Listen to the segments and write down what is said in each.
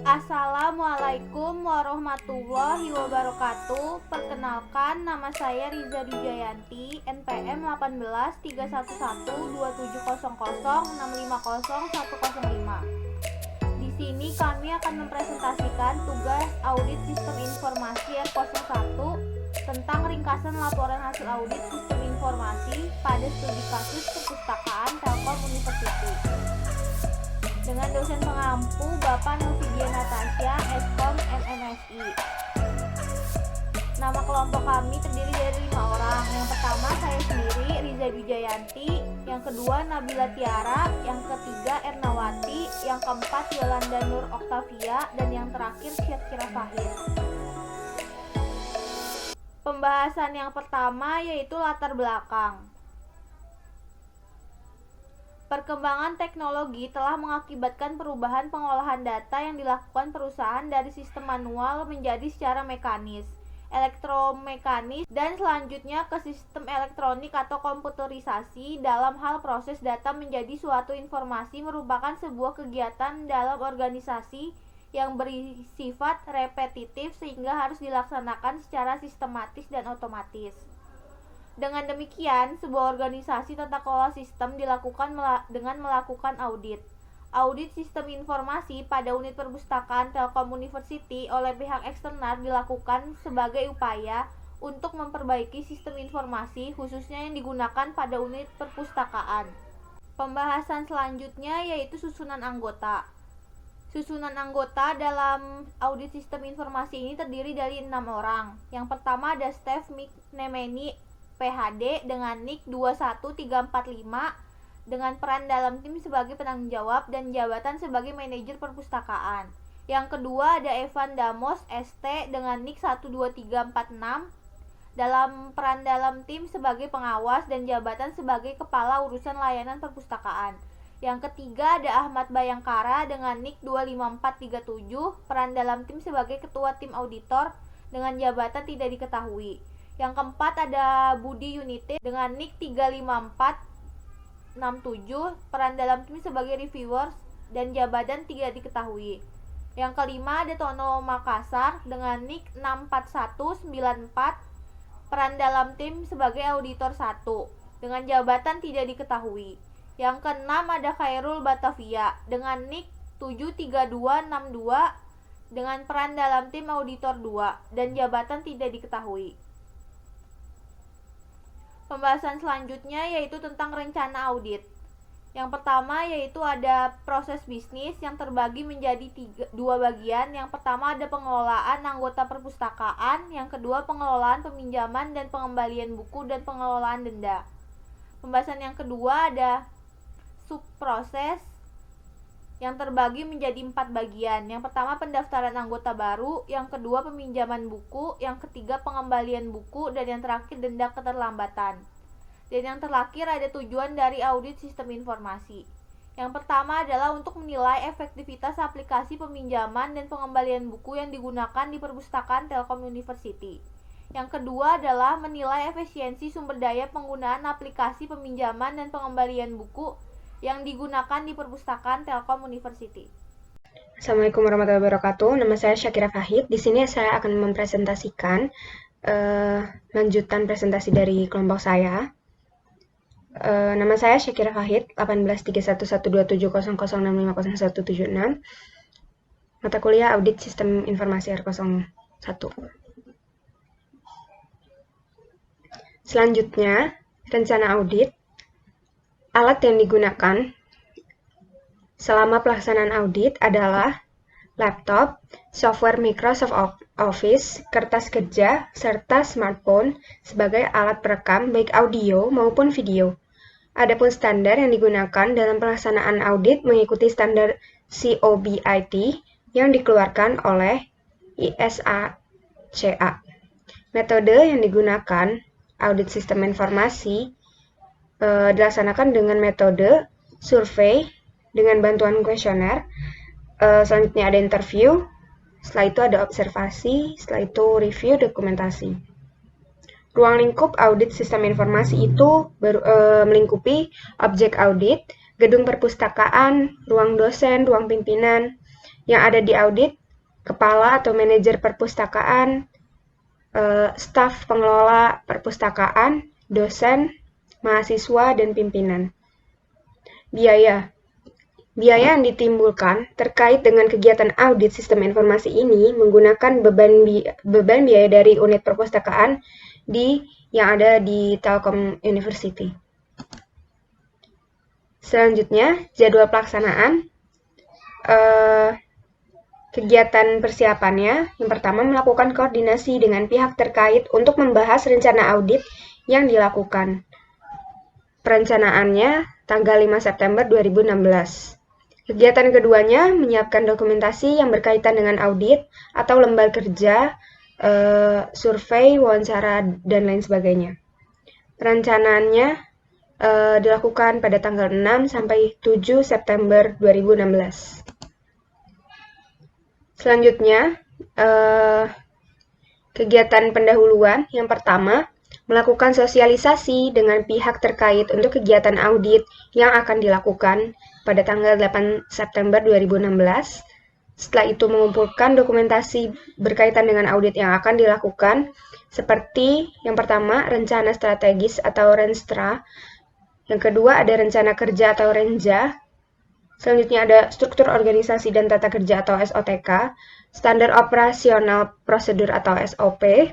Assalamualaikum warahmatullahi wabarakatuh. Perkenalkan, nama saya Riza Dujayanti, NPM 18 311 2700 650 105. Di sini kami akan mempresentasikan tugas audit sistem informasi R01 tentang ringkasan laporan hasil audit sistem informasi pada studi kasus perpustakaan Telkom University. Dengan dosen pengampu Bapak Novidia Natasha, Eskom MMSI. Nama kelompok kami terdiri dari 5 orang. Yang pertama saya sendiri, Riza Dujayanti. Yang kedua Nabila Tiara. Yang ketiga Ernawati. Yang keempat Yolanda Nur Oktavia. Dan yang terakhir Syakira Fahid. Pembahasan yang pertama yaitu latar belakang. Perkembangan teknologi telah mengakibatkan perubahan pengolahan data yang dilakukan perusahaan dari sistem manual menjadi secara mekanis, elektromekanis, dan selanjutnya ke sistem elektronik atau komputerisasi. Dalam hal proses data menjadi suatu informasi merupakan sebuah kegiatan dalam organisasi yang bersifat repetitif sehingga harus dilaksanakan secara sistematis dan otomatis. Dengan demikian, sebuah organisasi tata kelola sistem dilakukan dengan melakukan audit. Audit sistem informasi pada unit perpustakaan Telkom University oleh pihak eksternal dilakukan sebagai upaya untuk memperbaiki sistem informasi khususnya yang digunakan pada unit perpustakaan. Pembahasan selanjutnya yaitu susunan anggota. Susunan anggota dalam audit sistem informasi ini terdiri dari 6 orang. Yang pertama ada Steph McNamee PhD dengan NIK 21345 dengan peran dalam tim sebagai penanggung jawab dan jabatan sebagai manajer perpustakaan. Yang kedua ada Evan Damos ST dengan NIK 12346 dalam peran dalam tim sebagai pengawas dan jabatan sebagai kepala urusan layanan perpustakaan. Yang ketiga ada Ahmad Bayangkara dengan NIK 25437 peran dalam tim sebagai ketua tim auditor dengan jabatan tidak diketahui. Yang keempat ada Budi Unite dengan NIK 35467 peran dalam tim sebagai reviewers dan jabatan tidak diketahui. Yang kelima ada Tono Makassar dengan NIK 64194 peran dalam tim sebagai auditor 1 dengan jabatan tidak diketahui. Yang keenam ada Khairul Batavia dengan NIK 73262 dengan peran dalam tim auditor 2 dan jabatan tidak diketahui. Pembahasan selanjutnya yaitu tentang rencana audit. Yang pertama yaitu ada proses bisnis yang terbagi menjadi dua bagian. Yang pertama ada pengelolaan anggota perpustakaan, yang kedua pengelolaan peminjaman dan pengembalian buku dan pengelolaan denda. Pembahasan yang kedua ada subproses yang terbagi menjadi 4 bagian. Yang pertama pendaftaran anggota baru, yang kedua peminjaman buku, yang ketiga pengembalian buku, dan yang terakhir denda keterlambatan. Dan yang terakhir ada tujuan dari audit sistem informasi. Yang pertama adalah untuk menilai efektivitas aplikasi peminjaman dan pengembalian buku yang digunakan di perpustakaan Telkom University. Yang kedua adalah menilai efisiensi sumber daya penggunaan aplikasi peminjaman dan pengembalian buku yang digunakan di perpustakaan Telkom University. Assalamualaikum warahmatullahi wabarakatuh. Nama saya Syakira Fahid. Di sini saya akan mempresentasikan lanjutan presentasi dari kelompok saya. Nama saya Syakira Fahid, 18 3112700650176. Mata kuliah Audit Sistem Informasi R01. Selanjutnya, rencana audit. Alat yang digunakan selama pelaksanaan audit adalah laptop, software Microsoft Office, kertas kerja, serta smartphone sebagai alat perekam baik audio maupun video. Adapun standar yang digunakan dalam pelaksanaan audit mengikuti standar COBIT yang dikeluarkan oleh ISACA. Metode yang digunakan audit sistem informasi dilaksanakan dengan metode survei dengan bantuan kuesioner. Selanjutnya ada interview, setelah itu ada observasi, setelah itu review dokumentasi. Ruang lingkup audit sistem informasi itu melingkupi objek audit, gedung perpustakaan, ruang dosen, ruang pimpinan, Yang ada di audit, kepala atau manajer perpustakaan, staf pengelola perpustakaan, dosen, mahasiswa, dan pimpinan. Biaya. Biaya yang ditimbulkan terkait dengan kegiatan audit sistem informasi ini menggunakan beban biaya dari unit perpustakaan yang ada di Telkom University. Selanjutnya, jadwal pelaksanaan. Kegiatan persiapannya, yang pertama melakukan koordinasi dengan pihak terkait untuk membahas rencana audit yang dilakukan. Perencanaannya tanggal 5 September 2016. Kegiatan keduanya menyiapkan dokumentasi yang berkaitan dengan audit atau lembar kerja, survei, wawancara, dan lain sebagainya. Perencanaannya dilakukan pada tanggal 6 sampai 7 September 2016. Selanjutnya, kegiatan pendahuluan. Yang pertama, melakukan sosialisasi dengan pihak terkait untuk kegiatan audit yang akan dilakukan pada tanggal 8 September 2016. Setelah itu mengumpulkan dokumentasi berkaitan dengan audit yang akan dilakukan, seperti yang pertama, rencana strategis atau Renstra. Yang kedua, ada rencana kerja atau Renja. Selanjutnya ada struktur organisasi dan tata kerja atau SOTK, standar operasional prosedur atau SOP,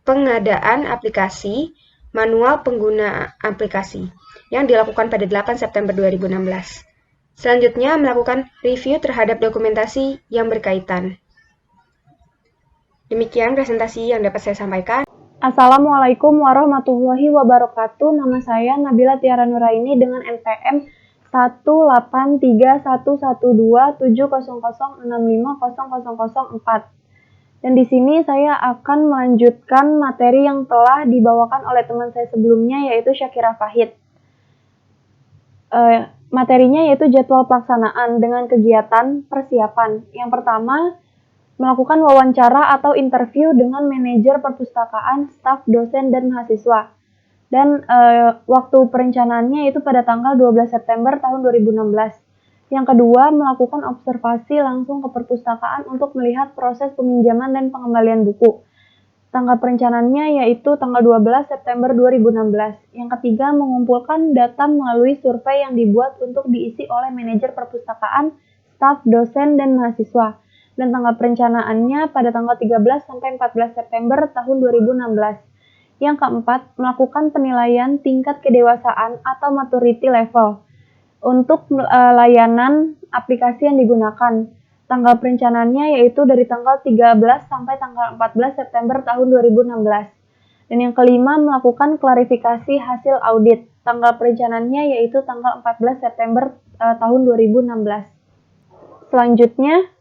pengadaan aplikasi, manual pengguna aplikasi yang dilakukan pada 8 September 2016. Selanjutnya melakukan review terhadap dokumentasi yang berkaitan. Demikian presentasi yang dapat saya sampaikan. Assalamualaikum warahmatullahi wabarakatuh. Nama saya Nabila Tiara Nuraini dengan NPM 183112700650004. Dan di sini saya akan melanjutkan materi yang telah dibawakan oleh teman saya sebelumnya, yaitu Syakira Fahid. Materinya yaitu jadwal pelaksanaan dengan kegiatan persiapan. Yang pertama, melakukan wawancara atau interview dengan manajer perpustakaan, staf, dosen, dan mahasiswa. Dan waktu perencanaannya itu pada tanggal 12 September tahun 2016. Yang kedua, melakukan observasi langsung ke perpustakaan untuk melihat proses peminjaman dan pengembalian buku. Tanggal perencanaannya yaitu tanggal 12 September 2016. Yang ketiga, mengumpulkan data melalui survei yang dibuat untuk diisi oleh manajer perpustakaan, staf, dosen, dan mahasiswa. Dan tanggal perencanaannya pada tanggal 13 sampai 14 September tahun 2016. Yang keempat, melakukan penilaian tingkat kedewasaan atau maturity level untuk layanan aplikasi yang digunakan. Tanggal perencanaannya yaitu dari tanggal 13 sampai tanggal 14 September tahun 2016. Dan yang kelima, melakukan klarifikasi hasil audit. Tanggal perencanaannya yaitu tanggal 14 September tahun 2016. Selanjutnya,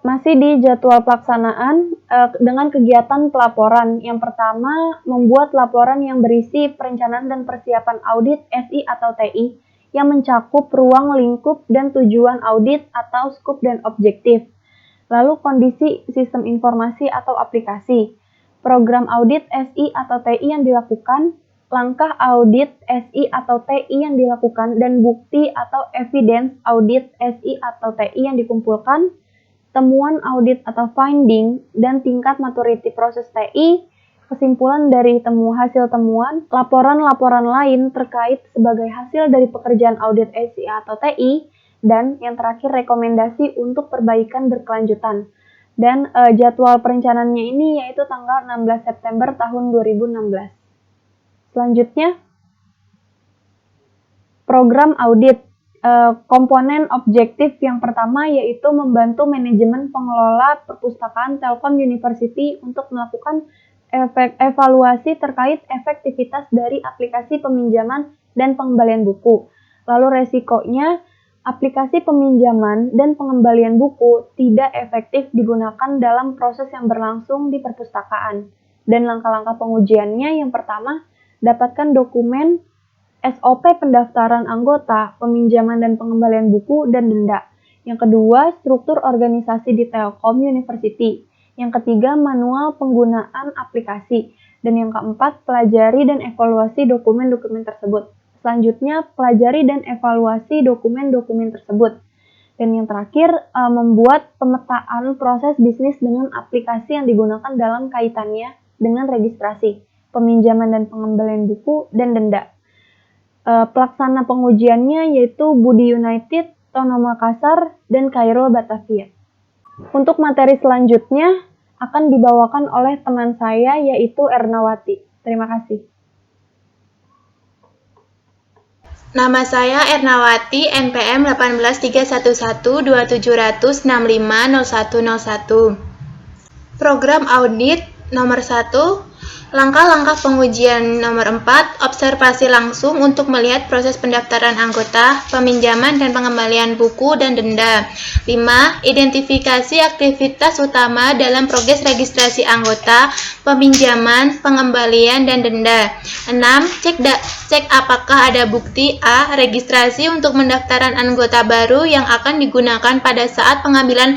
masih di jadwal pelaksanaan dengan kegiatan pelaporan. Yang pertama, membuat laporan yang berisi perencanaan dan persiapan audit SI atau TI yang mencakup ruang lingkup dan tujuan audit atau skop dan objektif. Lalu kondisi sistem informasi atau aplikasi, program audit SI atau TI yang dilakukan, langkah audit SI atau TI yang dilakukan, dan bukti atau evidence audit SI atau TI yang dikumpulkan, temuan audit atau finding, dan tingkat maturity proses TI, kesimpulan dari hasil temuan, laporan-laporan lain terkait sebagai hasil dari pekerjaan audit SI atau TI, dan yang terakhir rekomendasi untuk perbaikan berkelanjutan. Dan jadwal perencanaannya ini yaitu tanggal 16 September tahun 2016. Selanjutnya, program audit. Komponen objektif yang pertama yaitu membantu manajemen pengelola perpustakaan Telkom University untuk melakukan evaluasi terkait efektivitas dari aplikasi peminjaman dan pengembalian buku. Lalu resikonya, aplikasi peminjaman dan pengembalian buku tidak efektif digunakan dalam proses yang berlangsung di perpustakaan. Dan langkah-langkah pengujiannya, yang pertama, dapatkan dokumen SOP pendaftaran anggota, peminjaman dan pengembalian buku, dan denda. Yang kedua, struktur organisasi di Telkom University. Yang ketiga, manual penggunaan aplikasi. Dan yang keempat, pelajari dan evaluasi dokumen-dokumen tersebut. Selanjutnya, pelajari dan evaluasi dokumen-dokumen tersebut. Dan yang terakhir, membuat pemetaan proses bisnis dengan aplikasi yang digunakan dalam kaitannya dengan registrasi, peminjaman dan pengembalian buku, dan denda. Pelaksana pengujiannya yaitu Budi United, Tono Makassar, dan Khairul Batavia. Untuk materi selanjutnya akan dibawakan oleh teman saya yaitu Ernawati. Terima kasih. Nama saya Ernawati, NPM 1831127650101. Program audit nomor 1, langkah-langkah pengujian nomor 4, observasi langsung untuk melihat proses pendaftaran anggota, peminjaman dan pengembalian buku dan denda. 5. Identifikasi aktivitas utama dalam progres registrasi anggota, peminjaman, pengembalian dan denda. 6. Cek apakah ada bukti A. Registrasi untuk pendaftaran anggota baru yang akan digunakan pada saat pengambilan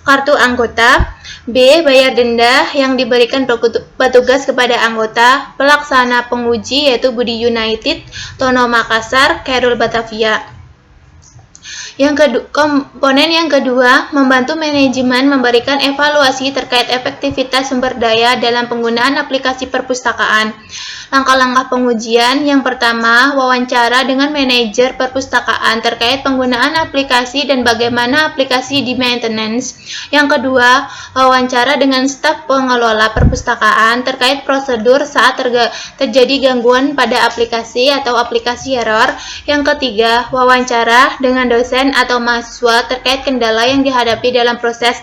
kartu anggota. B. Bayar denda yang diberikan petugas kepada anggota. Pelaksana penguji yaitu Budi United, Tono Makassar, Khairul Batavia. Komponen yang kedua, membantu manajemen memberikan evaluasi terkait efektivitas sumber daya dalam penggunaan aplikasi perpustakaan. Langkah-langkah pengujian yang pertama, wawancara dengan manajer perpustakaan terkait penggunaan aplikasi dan bagaimana aplikasi di maintenance. Yang kedua, wawancara dengan staf pengelola perpustakaan terkait prosedur saat terjadi gangguan pada aplikasi atau aplikasi error. Yang ketiga, wawancara dengan dosen atau mahasiswa terkait kendala yang dihadapi dalam proses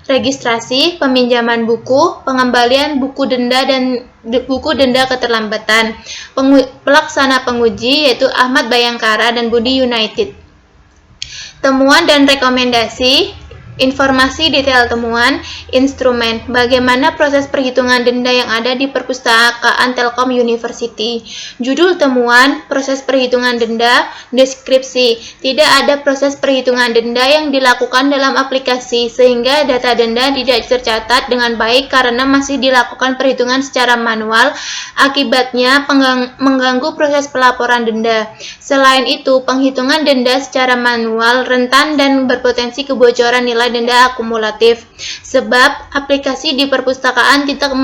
registrasi, peminjaman buku, pengembalian buku denda dan buku denda keterlambatan. Pelaksana penguji yaitu Ahmad Bayangkara dan Budi United. Temuan dan rekomendasi. Informasi detail temuan, instrumen, bagaimana proses perhitungan denda yang ada di perpustakaan Telkom University. Judul temuan, proses perhitungan denda, deskripsi. Tidak ada proses perhitungan denda yang dilakukan dalam aplikasi, sehingga data denda tidak tercatat dengan baik karena masih dilakukan perhitungan secara manual. Akibatnya mengganggu proses pelaporan denda. Selain itu, penghitungan denda secara manual rentan dan berpotensi kebocoran nilai denda akumulatif, sebab aplikasi di perpustakaan tidak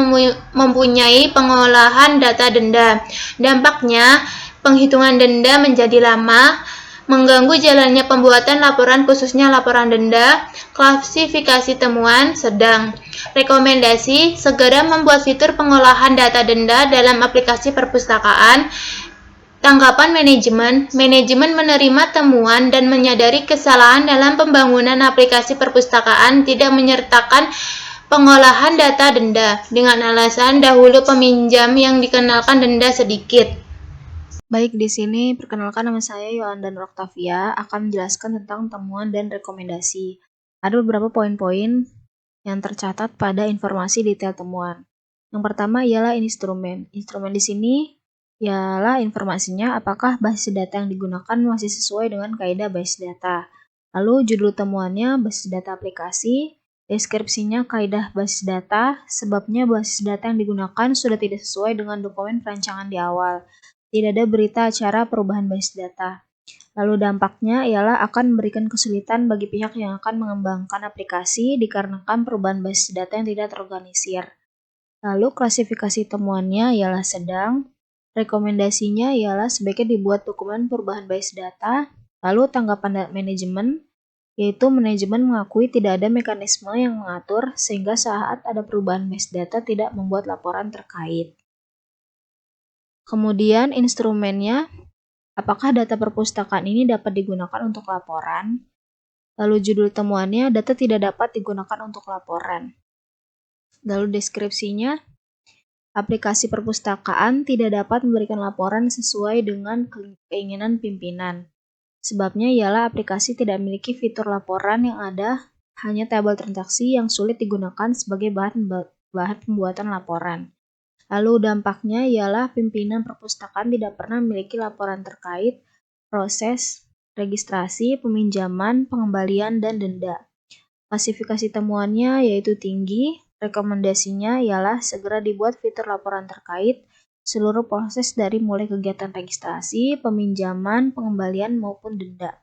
mempunyai pengolahan data denda. Dampaknya, penghitungan denda menjadi lama, mengganggu jalannya pembuatan laporan khususnya laporan denda. Klasifikasi temuan sedang. Rekomendasi, segera membuat fitur pengolahan data denda dalam aplikasi perpustakaan. Tanggapan manajemen menerima temuan dan menyadari kesalahan dalam pembangunan aplikasi perpustakaan tidak menyertakan pengolahan data denda dengan alasan dahulu peminjam yang dikenalkan denda sedikit. Baik, di sini perkenalkan nama saya Yolanda Nur Oktavia akan menjelaskan tentang temuan dan rekomendasi. Ada beberapa poin-poin yang tercatat pada informasi detail temuan. Yang pertama ialah instrumen. Instrumen di sini ialah informasinya apakah basis data yang digunakan masih sesuai dengan kaidah basis data. Lalu judul temuannya basis data aplikasi, deskripsinya kaidah basis data, sebabnya basis data yang digunakan sudah tidak sesuai dengan dokumen perancangan di awal. Tidak ada berita acara perubahan basis data. Lalu dampaknya ialah akan memberikan kesulitan bagi pihak yang akan mengembangkan aplikasi dikarenakan perubahan basis data yang tidak terorganisir. Lalu klasifikasi temuannya ialah sedang. Rekomendasinya ialah sebaiknya dibuat dokumen perubahan basis data. Lalu tanggapan manajemen, yaitu manajemen mengakui tidak ada mekanisme yang mengatur sehingga saat ada perubahan basis data tidak membuat laporan terkait. Kemudian instrumennya, apakah data perpustakaan ini dapat digunakan untuk laporan? Lalu judul temuannya, data tidak dapat digunakan untuk laporan. Lalu deskripsinya, aplikasi perpustakaan tidak dapat memberikan laporan sesuai dengan keinginan pimpinan. Sebabnya ialah aplikasi tidak memiliki fitur laporan yang ada, hanya tabel transaksi yang sulit digunakan sebagai bahan pembuatan laporan. Lalu dampaknya ialah pimpinan perpustakaan tidak pernah memiliki laporan terkait proses registrasi, peminjaman, pengembalian, dan denda. Klasifikasi temuannya yaitu tinggi. Rekomendasinya ialah segera dibuat fitur laporan terkait. seluruh proses dari mulai kegiatan registrasi, peminjaman, pengembalian maupun denda.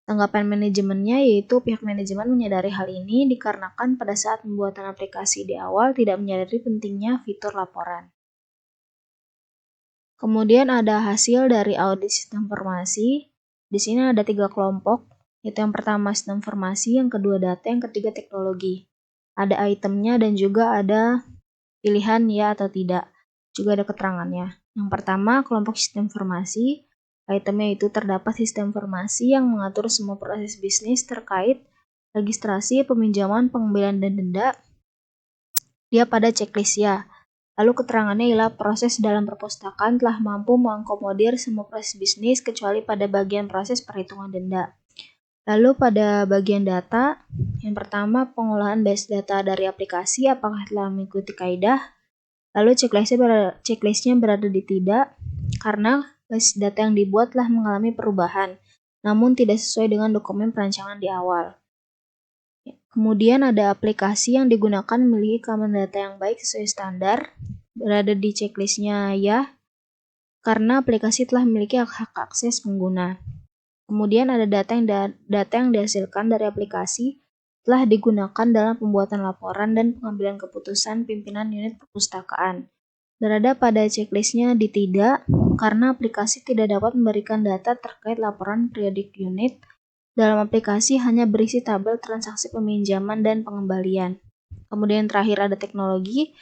Tanggapan manajemennya yaitu pihak manajemen menyadari hal ini dikarenakan pada saat pembuatan aplikasi di awal tidak menyadari pentingnya fitur laporan. Kemudian ada hasil dari audit sistem informasi. Di sini ada 3 kelompok, yaitu yang pertama sistem informasi, yang kedua data, yang ketiga teknologi. Ada itemnya dan juga ada pilihan ya atau tidak. Juga ada keterangannya. Yang pertama, kelompok sistem informasi. Itemnya itu terdapat sistem informasi yang mengatur semua proses bisnis terkait registrasi, peminjaman, pengembalian, dan denda. Dia pada checklist ya. Lalu keterangannya ialah proses dalam perpustakaan telah mampu mengakomodir semua proses bisnis kecuali pada bagian proses perhitungan denda. Lalu pada bagian data, yang pertama pengolahan base data dari aplikasi apakah telah mengikuti kaidah. Lalu checklistnya berada di tidak karena base data yang dibuat telah mengalami perubahan, namun tidak sesuai dengan dokumen perancangan di awal. Kemudian ada aplikasi yang digunakan memiliki keamanan data yang baik sesuai standar, berada di checklistnya ya, karena aplikasi telah memiliki hak akses pengguna. Kemudian ada data yang dihasilkan dari aplikasi telah digunakan dalam pembuatan laporan dan pengambilan keputusan pimpinan unit perpustakaan. Berada pada checklistnya di tidak, karena aplikasi tidak dapat memberikan data terkait laporan periodik unit. Dalam aplikasi hanya berisi tabel transaksi peminjaman dan pengembalian. Kemudian terakhir ada teknologi.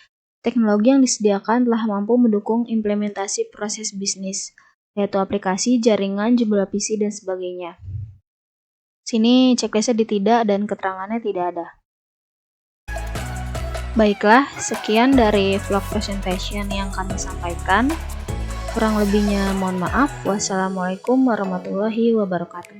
Teknologi yang disediakan telah mampu mendukung implementasi proses bisnis, yaitu aplikasi, jaringan, jumlah PC, dan sebagainya. Sini checklistnya di tidak dan keterangannya tidak ada. Baiklah, sekian dari vlog presentation yang kami sampaikan. Kurang lebihnya mohon maaf. Wassalamualaikum warahmatullahi wabarakatuh.